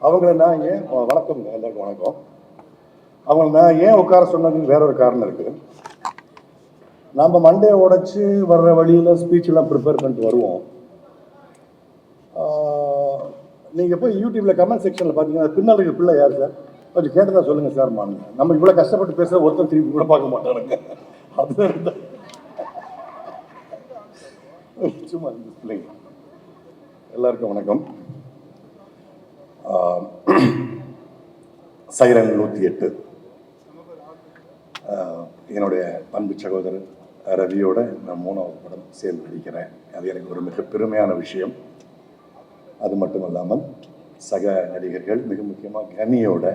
அவங்கள நான் ஏன் வணக்கம், எல்லாருக்கும் வணக்கம். அவங்கள நான் ஏன் உட்கார சொன்னதுன்னு வேற ஒரு காரணம் இருக்குது. நாம் மண்டே உடைச்சி வர்ற வழியில் ஸ்பீச்செல்லாம் ப்ரிப்பேர் பண்ணிட்டு வருவோம். நீங்கள் போய் யூடியூப்பில் கமெண்ட் செக்ஷனில் பார்த்தீங்கன்னா பின்னால் இருக்கிற பிள்ளை யார் சார் கொஞ்சம் கேட்டதா சொல்லுங்கள் சார் மானுங்க. நம்ம இவ்வளோ கஷ்டப்பட்டு பேசுகிற ஒருத்தர் திருப்பி கூட பார்க்க மாட்டானுங்க. அதுதான் சும்மா பிள்ளைங்க. எல்லாருக்கும் வணக்கம். சைரன் 108 என்னுடைய பண்பு சகோதரர் ரவியோட நான் 3வது படம் சேர்ந்து நடிக்கிறேன். அது எனக்கு ஒரு மிக பெருமையான விஷயம். அது மட்டும் இல்லாமல் சக நடிகர்கள், மிக முக்கியமாக கனியோட,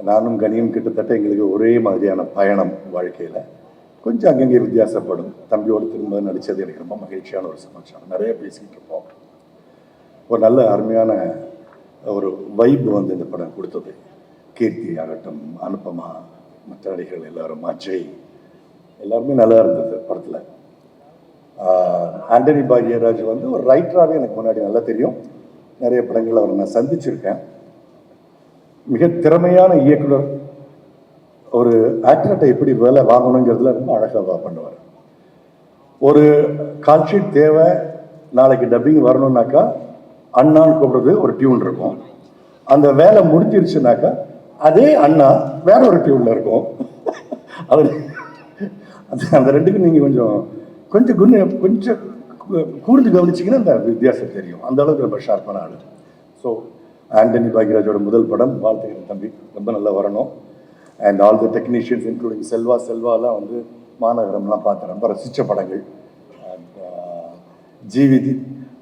நானும் கனியும் கிட்டத்தட்ட எங்களுக்கு ஒரே மாதிரியான பயணம் வாழ்க்கையில். கொஞ்சம் அங்கங்கே வித்தியாசப்படும். தம்பியோடு திரும்ப நடித்தது எனக்கு ரொம்ப மகிழ்ச்சியான ஒரு சமாச்சாரம். நிறைய பேசிக்கிட்டு இருப்போம். ஒரு நல்ல அருமையான ஒரு வைப் வந்து இந்த படம் கொடுத்தது. கீர்த்தி ஆகட்டும், அனுபமா, மற்ற நடிகர்கள் எல்லாரும், அஜய், எல்லாருமே நல்லா இருந்தது படத்தில். ஆண்டனி பாக்யராஜ் வந்து ஒரு ரைட்டராகவே எனக்கு முன்னாடி நல்லா தெரியும். நிறைய படங்கள் அவர் நான் சந்திச்சிருக்கேன். மிக திறமையான இயக்குனர். ஒரு ஆக்டர்கிட்ட எப்படி வேலை வாங்கணுங்கிறதுல ரொம்ப அழகாக பண்ணுவார். ஒரு கால்ஷீட் தேவை, நாளைக்கு டப்பிங் வரணும்னாக்கா அண்ணான்னு கூப்பிடுறது ஒரு டியூன் இருக்கும். அந்த வேலை முடிஞ்சிருச்சுனாக்கா அதே அண்ணா வேற ஒரு டியூன்ல இருக்கும். அது அந்த ரெண்டுக்கும் நீங்கள் கொஞ்சம் கூர்ந்து கவனிச்சிங்கன்னா அந்த வித்தியாசம் தெரியும். அந்த அளவுக்கு ரொம்ப ஷார்ப்பான ஆள். ஸோ ஆண்டனி பாக்யராஜோட முதல் படம், வாழ்த்துக்கிறேன் தம்பி, ரொம்ப நல்லா வரணும். And all the technicians including செல்வாலாம் வந்து மாநகரம்லாம் பார்த்து ரொம்ப ரசித்த படங்கள். அண்ட் ஜிவிதி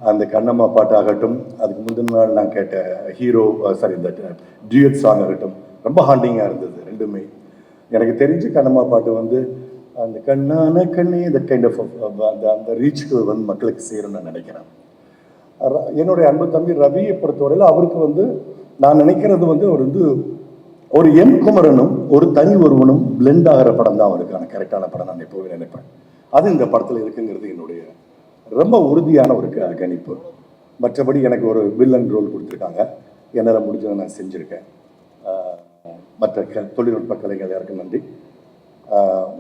அந்த கண்ணம்மா பாட்டு ஆகட்டும், அதுக்கு முந்தின நாள் நான் கேட்ட ஹீரோ இந்த டியூட் சாங் ஆகட்டும், ரொம்ப ஹாண்டிங்காக இருந்தது ரெண்டுமே. எனக்கு தெரிஞ்சு கண்ணம்மா பாட்டு வந்து அந்த கண்ணான கண்ணே இந்த கைண்ட் ஆஃப் அந்த ரீச்சுக்கு வந்து மக்களுக்கு சேரும்னு நான் நினைக்கிறேன். என்னுடைய அன்பு தம்பி ரவியை பொறுத்தவரையில் அவருக்கு வந்து நான் நினைக்கிறது வந்து அவர் வந்து ஒரு எம் குமரனும் ஒரு தனி ஒருவனும் பிளெண்ட் ஆகிற படம் தான் அவருக்கான கரெக்டான படம் நான் எப்போவே நினைப்பேன். அது இந்த படத்தில் இருக்குங்கிறது என்னுடைய ரொம்ப உறுதியான ஒரு கணிப்பு. மற்றபடி எனக்கு ஒரு வில்லன் ரோல் கொடுத்துருக்காங்க. என்னால் முடிஞ்சதை நான் செஞ்சுருக்கேன். மற்ற தொழில்நுட்ப கலைஞர் யாருக்கும் நன்றி.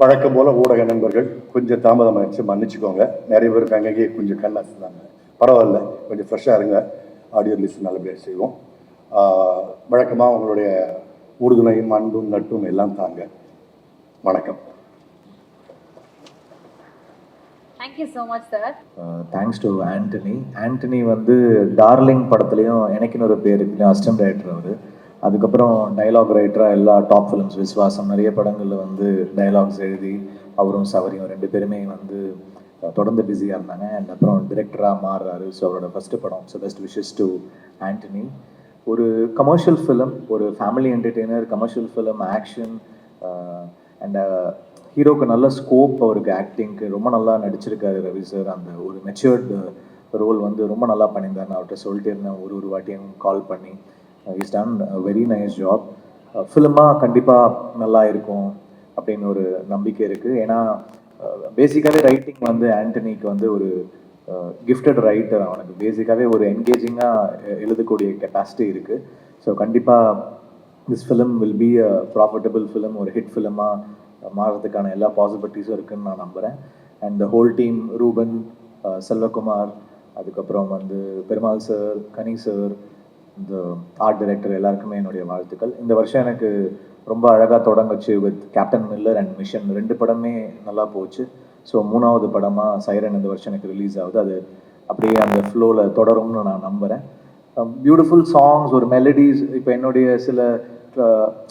வழக்கம் போல் ஊடக நண்பர்கள் கொஞ்சம் தாமதமாகிடுச்சு, மன்னிச்சுக்கோங்க. நிறைய பேருக்கு அங்கேயே கொஞ்சம் கண்ணாசுதாங்க. பரவாயில்ல, கொஞ்சம் ஃப்ரெஷ்ஷாக இருங்க. ஆடியோ லிஸ்ட் நல்லபடியாக செய்வோம். வழக்கமாக உங்களுடைய உறுதுணையும் அன்பும் நட்பும் எல்லாம் தாங்க. வணக்கம். Thank you so much, sir. Thanks to Antony வந்து டார்லிங் படத்துலையும் எனக்குன்னு ஒரு பேர் இருக்கு, அசிஸ்டன்ட் ரைட்டர் அவர். அதுக்கப்புறம் டைலாக் ரைட்டராக எல்லா டாப் ஃபிலிம்ஸ், விஸ்வாசம், நிறைய படங்களில் வந்து டைலாக்ஸ் எழுதி அவரும் சவரியும் 2 பேருமே வந்து தொடர்ந்து பிஸியாக இருந்தாங்க. அண்ட் அப்புறம் டிரெக்டராக மாறுறாரு. ஸோ அவரோட ஃபஸ்ட்டு படம். So best wishes to Antony. ஒரு கமர்ஷியல் ஃபிலிம், ஒரு family entertainer, commercial film, action, and ஹீரோக்கு நல்ல ஸ்கோப், அவருக்கு ஆக்டிங்க்கு ரொம்ப நல்லா நடிச்சிருக்காரு ரவி சார். அந்த ஒரு மெச்சூர்டு ரோல் வந்து ரொம்ப நல்லா பண்ணியிருந்தார். நான் அவர்கிட்ட சொல்லிட்டே இருந்தேன் ஒரு வாட்டியும் கால் பண்ணி. Is done very nice job. ஃபிலிமாக கண்டிப்பாக நல்லா இருக்கும் அப்படின்னு ஒரு நம்பிக்கை இருக்குது. ஏன்னா பேசிக்காகவே ரைட்டிங் வந்து ஆண்டனிக்கு வந்து ஒரு கிஃப்டட் ரைட்டர். அவனுக்கு பேசிக்காகவே ஒரு என்கேஜிங்காக எழுதக்கூடிய கெப்பாசிட்டி இருக்குது. ஸோ கண்டிப்பாக this film will be a profitable film, ஒரு ஹிட் ஃபிலிமாக மாறுறதுக்கான எல்லா பாசிபிலிட்டிஸும் இருக்குதுன்னு நான் நம்புகிறேன். And the whole team, Ruban, Selvakumar, அதுக்கப்புறம் வந்து பெருமாள் சார், கனி சார், இந்த ஆர்ட் டைரக்டர் எல்லாருக்குமே என்னுடைய வாழ்த்துக்கள். இந்த வருஷம் எனக்கு ரொம்ப அழகாக தொடங்குச்சு with Captain Miller and Mission. 2 படமே நல்லா போச்சு. ஸோ 3வது படமாக சைரன் இந்த வருஷம் எனக்கு ரிலீஸ் ஆகுது. அது அப்படியே அந்த ஃப்ளோவில் தொடரும்னு நான் நம்புகிறேன். பியூட்டிஃபுல் சாங்ஸ், ஒரு மெலடிஸ். இப்போ என்னுடைய சில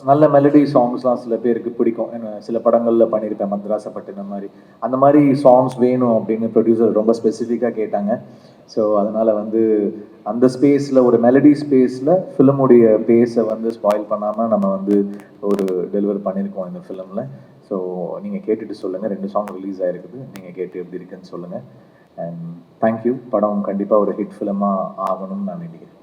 நல்ல மெலடி சாங்ஸ்லாம் சில பேருக்கு பிடிக்கும். சில படங்களில் பண்ணியிருப்பேன், மத்ராசப்பட்டினம் மாதிரி. அந்த மாதிரி சாங்ஸ் வேணும் அப்படின்னு ப்ரொடியூசர் ரொம்ப ஸ்பெசிஃபிக்காக கேட்டாங்க. ஸோ அதனால் வந்து அந்த ஸ்பேஸில், ஒரு மெலடி ஸ்பேஸில் ஃபிலிமுடைய பேஸை வந்து ஸ்பாயில் பண்ணாமல் நம்ம வந்து ஒரு டெலிவர் பண்ணியிருக்கோம் இந்த ஃபிலிமில். ஸோ நீங்கள் கேட்டுட்டு சொல்லுங்கள். 2 சாங் ரிலீஸ் ஆகிருக்குது. நீங்கள் கேட்டு எப்படி இருக்குன்னு சொல்லுங்கள். And thank you. படம் கண்டிப்பாக ஒரு ஹிட் ஃபிலிமாக ஆகணும்னு நான் நினைக்கிறேன்.